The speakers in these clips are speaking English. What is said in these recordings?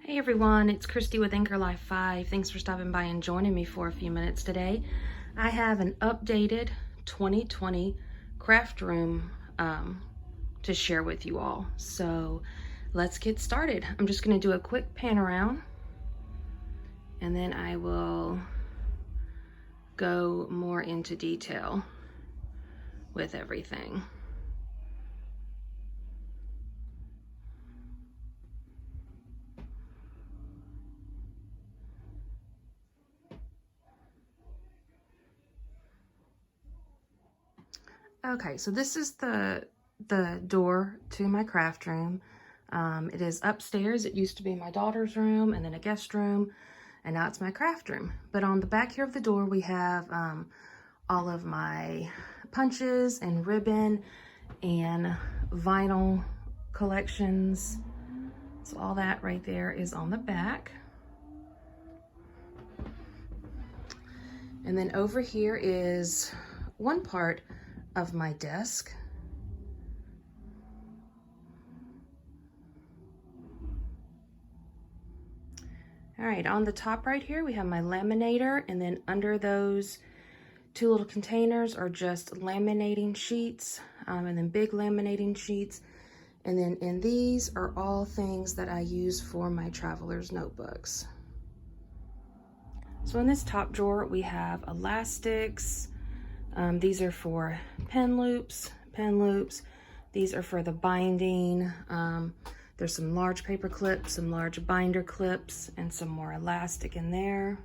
Hey everyone, it's Christy with Anchor Life 5. Thanks for stopping by and joining me for a few minutes today. I have an updated 2020 craft room to share with you all. So let's get started. I'm just going to do a quick pan around and then I will go more into detail with everything. Okay, so this is the door to my craft room. It is upstairs. It used to be my daughter's room and then a guest room, and now it's my craft room. But on the back here of the door, we have all of my punches and ribbon and vinyl collections. So all that right there is on the back. And then over here is one part of my desk. All right, on the top right here, we have my laminator, and then under those two little containers are just laminating sheets, and then big laminating sheets. And then in these are all things that I use for my traveler's notebooks. So in this top drawer, we have elastics. These are for pen loops. These are for the binding. There's some large paper clips, some large binder clips, and some more elastic in there.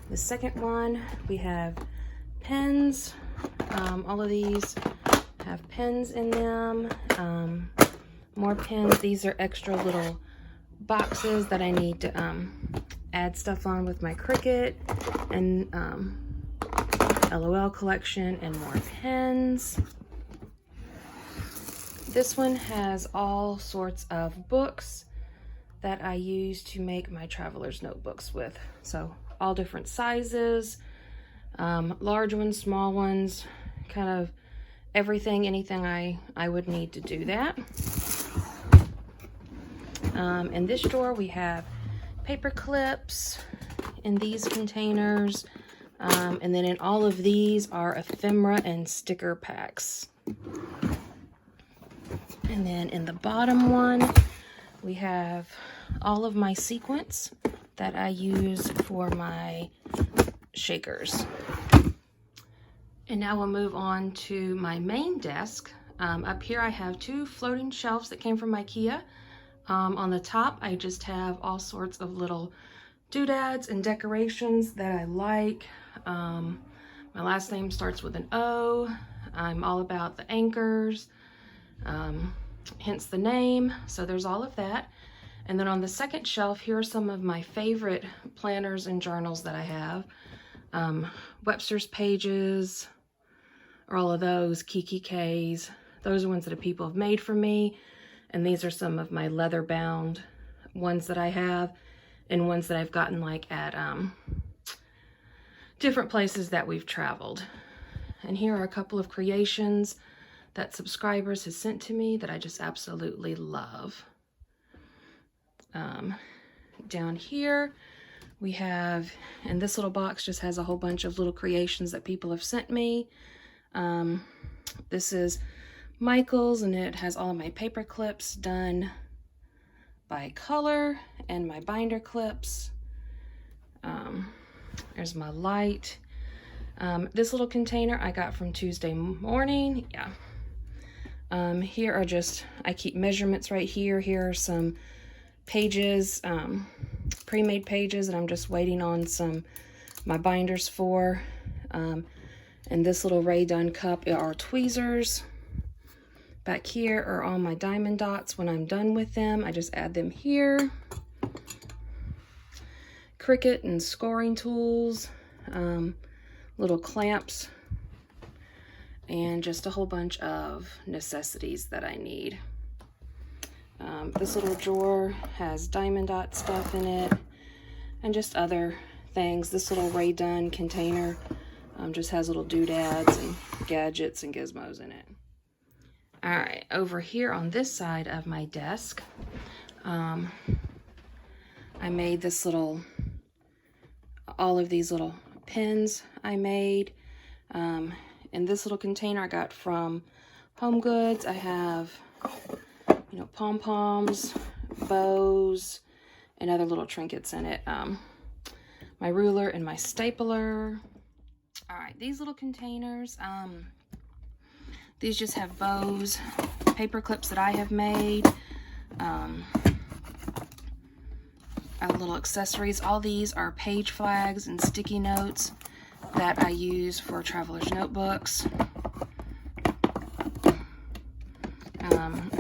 The second one, we have pens. All of these have pens in them. More pens. These are extra little boxes that I need to add stuff on with my Cricut and LOL collection, and more pens. This one has all sorts of books that I use to make my traveler's notebooks with. So all different sizes, large ones, small ones, kind of everything, anything I would need to do that. In this drawer we have paper clips in these containers, and then in all of these are ephemera and sticker packs. And then in the bottom one we have all of my sequins that I use for my shakers. And now we'll move on to my main desk. Up here I have two floating shelves that came from IKEA. On the top, I just have all sorts of little doodads and decorations that I like. My last name starts with an O. I'm all about the anchors, hence the name. So there's all of that. And then on the second shelf, here are some of my favorite planners and journals that I have. Webster's Pages, or all of those, Kiki K's. Those are ones that people have made for me. And these are some of my leather bound ones that I have, and ones that I've gotten like at different places that we've traveled. And here are a couple of creations that subscribers have sent to me that I just absolutely love. Down here we have, and this little box just has a whole bunch of little creations that people have sent me. This is Michael's, and it has all of my paper clips done by color and my binder clips. There's my light. This little container I got from Tuesday morning. Yeah. Here are just, I keep measurements right here. Here are some pages, pre-made pages that I'm just waiting on my binders for. And this little Ray Dunn cup are tweezers. Back here are all my diamond dots. When I'm done with them, I just add them here. Cricut and scoring tools, little clamps, and just a whole bunch of necessities that I need. This little drawer has diamond dot stuff in it, and just other things. This little Ray Dunn container just has little doodads and gadgets and gizmos in it. All right, over here on this side of my desk, I made this little, all of these little pins I made. In this little container I got from Home Goods. I have, you know, pom-poms, bows, and other little trinkets in it. My ruler and my stapler. All right, these little containers, these just have bows, paper clips that I have made, little accessories. All these are page flags and sticky notes that I use for traveler's notebooks.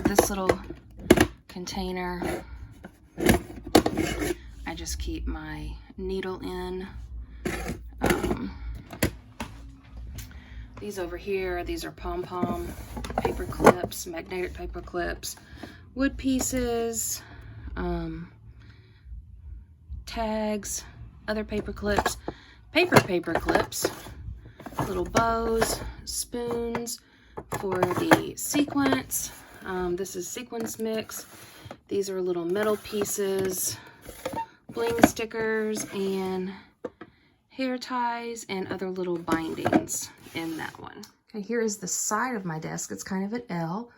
This little container, I just keep my needle in. These over here, these are pom-pom paper clips, magnetic paper clips, wood pieces, tags, other paper clips, paper clips, little bows, spoons for the sequence. This is sequence mix. These are little metal pieces, bling stickers, and hair ties, and other little bindings in that one. Okay, here is the side of my desk. It's kind of an L.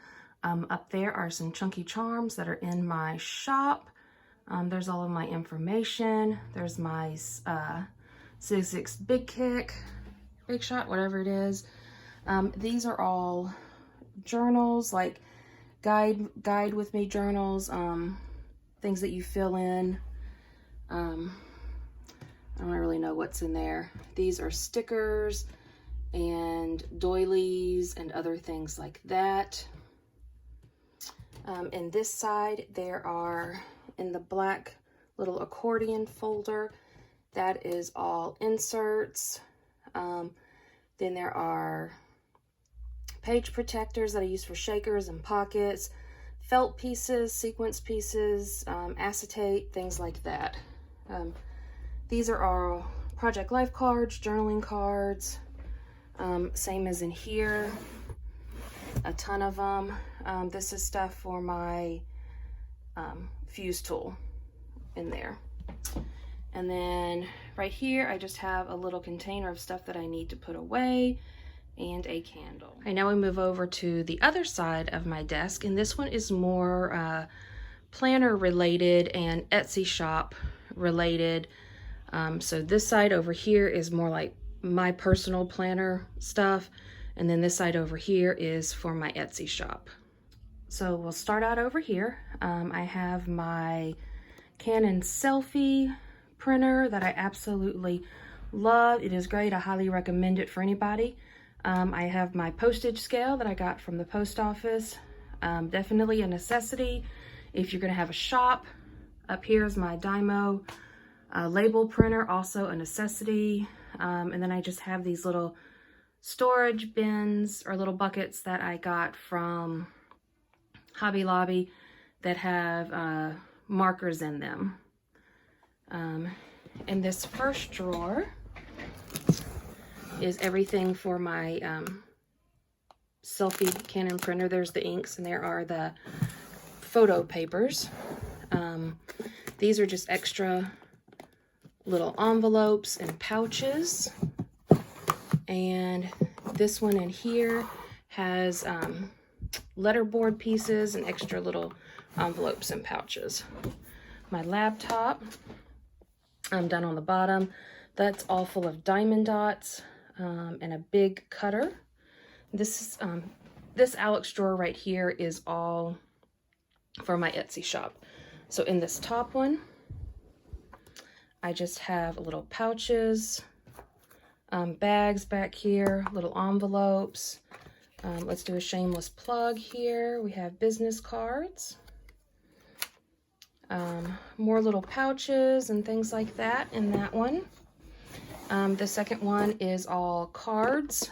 Up there are some chunky charms that are in my shop. There's all of my information. There's my 6 Big Kick, Big Shot, whatever it is. These are all journals, like guide with me journals, things that you fill in. I don't really know what's in there. These are stickers and doilies and other things like that. In this side, there are, in the black little accordion folder, that is all inserts. Then there are page protectors that I use for shakers and pockets, felt pieces, sequence pieces, acetate, things like that. These are all Project Life cards, journaling cards, same as in here, a ton of them. This is stuff for my fuse tool in there. And then right here, I just have a little container of stuff that I need to put away and a candle. Okay, now we move over to the other side of my desk, and this one is more planner related and Etsy shop related. So this side over here is more like my personal planner stuff, and then this side over here is for my Etsy shop. So we'll start out over here. I have my Canon selfie printer that I absolutely love. It is great. I highly recommend it for anybody. I have my postage scale that I got from the post office. Definitely a necessity if you're going to have a shop. Up here is my Dymo label printer, also a necessity. And then I just have these little storage bins or little buckets that I got from Hobby Lobby that have markers in them. In this first drawer is everything for my selfie Canon printer. There's the inks, and there are the photo papers. These are just extra little envelopes and pouches. And this one in here has letterboard pieces and extra little envelopes and pouches. My laptop, down on the bottom, that's all full of diamond dots and a big cutter. This Alex drawer right here is all for my Etsy shop. So in this top one, I just have little pouches, bags back here, little envelopes. Let's do a shameless plug here. We have business cards, more little pouches and things like that in that one. The second one is all cards.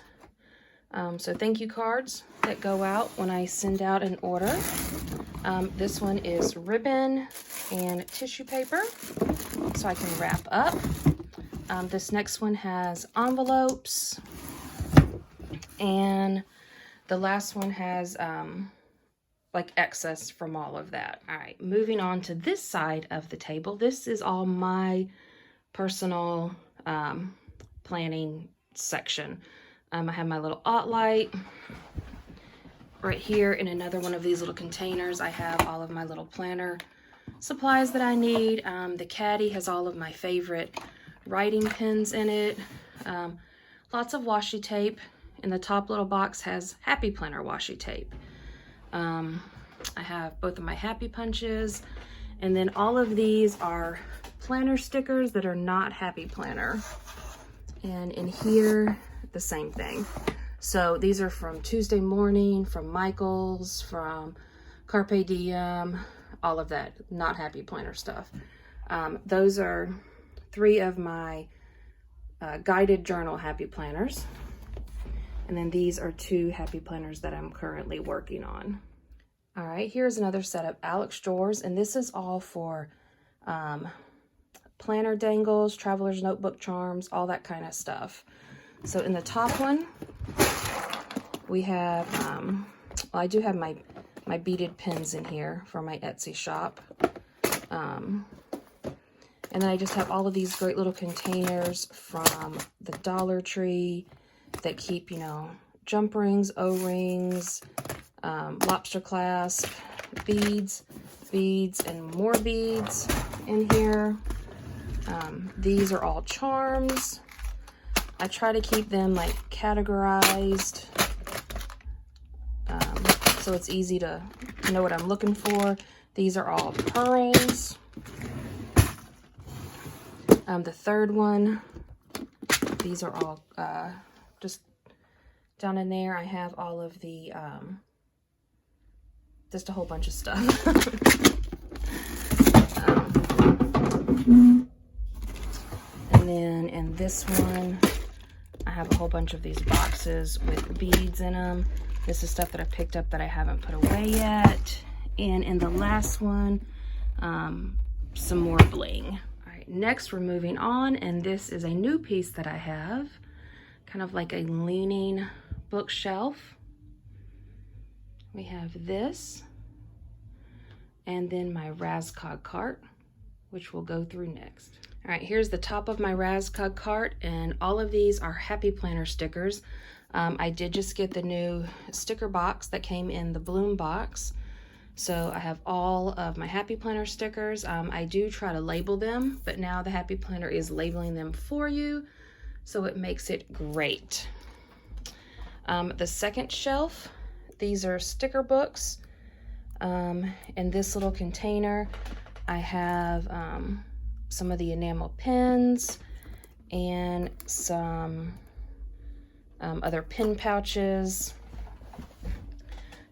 So thank you cards that go out when I send out an order. This one is ribbon and tissue paper, so I can wrap up. This next one has envelopes and The last one has like excess from all of that. All right, moving on to this side of the table. This is all my personal planning section. I have my little light right here in another one of these little containers. I have all of my little planner supplies that I need. The caddy has all of my favorite writing pens in it. Lots of washi tape. And the top little box has Happy Planner washi tape. I have both of my Happy Punches, and then all of these are planner stickers that are not Happy Planner. And in here, the same thing. So these are from Tuesday Morning, from Michael's, from Carpe Diem, all of that, not Happy Planner stuff. Those are 3 of my guided journal Happy Planners. And then these are 2 Happy Planners that I'm currently working on. All right, here's another set of Alex drawers, and this is all for planner dangles, traveler's notebook charms, all that kind of stuff. So in the top one, we have, well, I do have my beaded pins in here for my Etsy shop. And then I just have all of these great little containers from the Dollar Tree that keep, you know, jump rings, O-rings, lobster clasp, beads, and more beads in here. These are all charms. I try to keep them like categorized so it's easy to know what I'm looking for. These are all pearls. The third one, these are all just down in there. I have all of the just a whole bunch of stuff. And then in this one, I have a whole bunch of these boxes with beads in them. This is stuff that I picked up that I haven't put away yet. And in the last one, some more bling. All right, next we're moving on, and this is a new piece that I have, kind of like a leaning bookshelf. We have this, and then my Razzcog cart, which we'll go through next. All right, here's the top of my Razzcog cart, and all of these are Happy Planner stickers. I did just get the new sticker box that came in the Bloom box. So I have all of my Happy Planner stickers. I do try to label them, but now the Happy Planner is labeling them for you, so it makes it great. The second shelf, these are sticker books. In this little container, I have some of the enamel pens and some other pen pouches.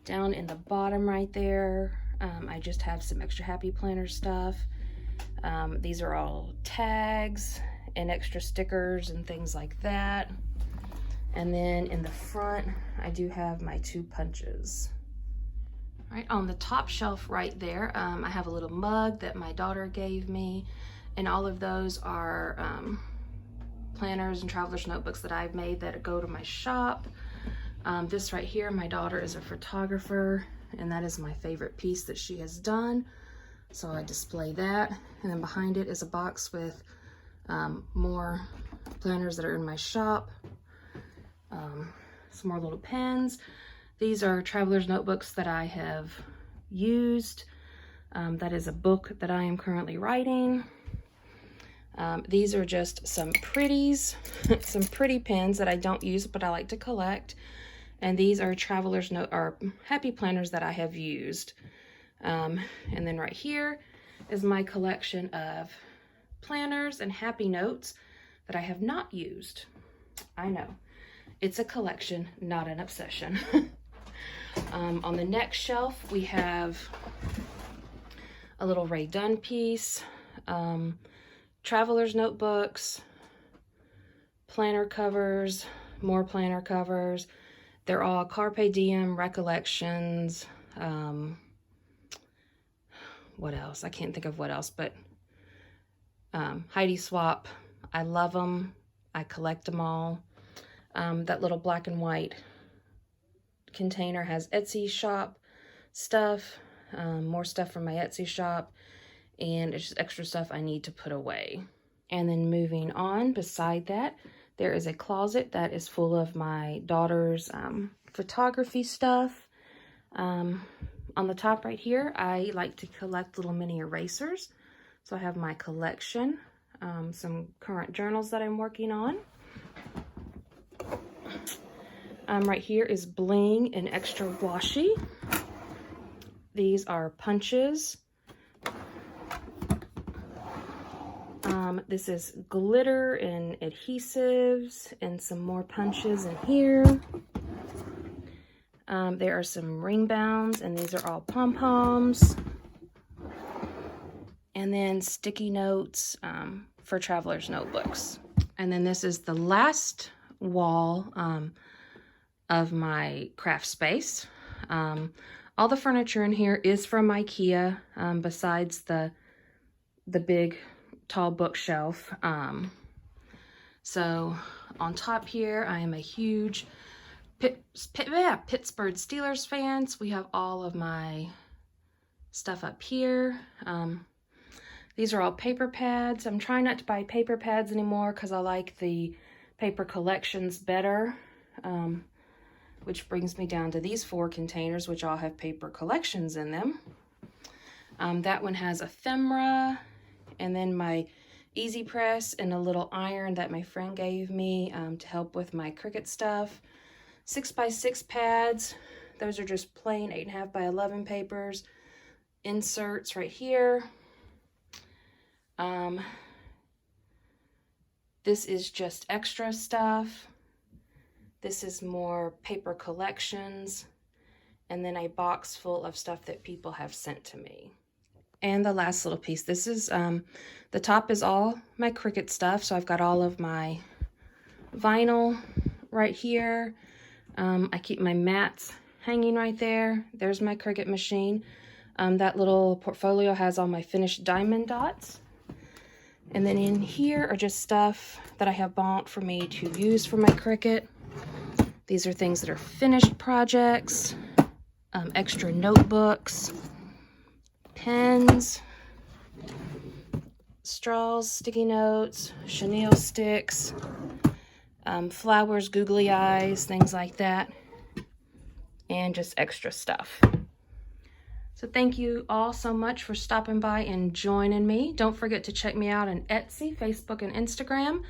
Down in the bottom right there, I just have some extra Happy Planner stuff. These are all tags and extra stickers and things like that. And then in the front, I do have my 2 punches. All right, on the top shelf right there, I have a little mug that my daughter gave me, and all of those are planners and traveler's notebooks that I've made that go to my shop. This right here, my daughter is a photographer, and that is my favorite piece that she has done. So I display that. And then behind it is a box with more planners that are in my shop. Some more little pens. These are traveler's notebooks that I have used. That is a book that I am currently writing. These are just some pretties, some pretty pens that I don't use, but I like to collect. And these are traveler's note or Happy Planners that I have used. And then right here is my collection of planners and Happy Notes that I have not used. I know, it's a collection, not an obsession. On the next shelf, we have a little Rae Dunn piece, traveler's notebooks, planner covers, more planner covers. They're all Carpe Diem, Recollections, what else? I can't think of what else, but Heidi Swap. I love them. I collect them all. That little black and white container has Etsy shop stuff, more stuff from my Etsy shop, and it's just extra stuff I need to put away. And then moving on, beside that, there is a closet that is full of my daughter's photography stuff. On the top right here, I like to collect little mini erasers. So I have my collection, some current journals that I'm working on. Right here is bling and extra washi. These are punches. This is glitter and adhesives and some more punches in here. There are some ring bounds, and these are all pom-poms. And then sticky notes for traveler's notebooks. And then this is the last wall of my craft space. All the furniture in here is from IKEA, besides the big tall bookshelf. So on top here, I am a huge Pittsburgh Steelers fan. So we have all of my stuff up here. These are all paper pads. I'm trying not to buy paper pads anymore because I like the paper collections better. Which brings me down to these 4 containers, which all have paper collections in them. That one has ephemera, and then my easy press and a little iron that my friend gave me to help with my Cricut stuff. 6x6 pads. Those are just plain 8.5 by 11 papers. Inserts right here. This is just extra stuff. This is more paper collections, and then a box full of stuff that people have sent to me. And the last little piece, this is, the top is all my Cricut stuff, so I've got all of my vinyl right here. I keep my mats hanging right there. There's my Cricut machine. That little portfolio has all my finished diamond dots. And then in here are just stuff that I have bought for me to use for my Cricut. These are things that are finished projects, extra notebooks, pens, straws, sticky notes, chenille sticks, flowers, googly eyes, things like that, and just extra stuff. So thank you all so much for stopping by and joining me. Don't forget to check me out on Etsy, Facebook, and Instagram,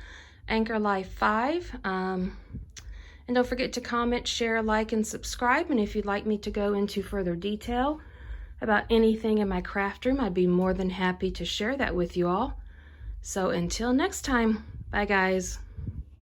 Anchor Life 5. And don't forget to comment, share, like, and subscribe. And if you'd like me to go into further detail about anything in my craft room, I'd be more than happy to share that with you all. So until next time, bye guys.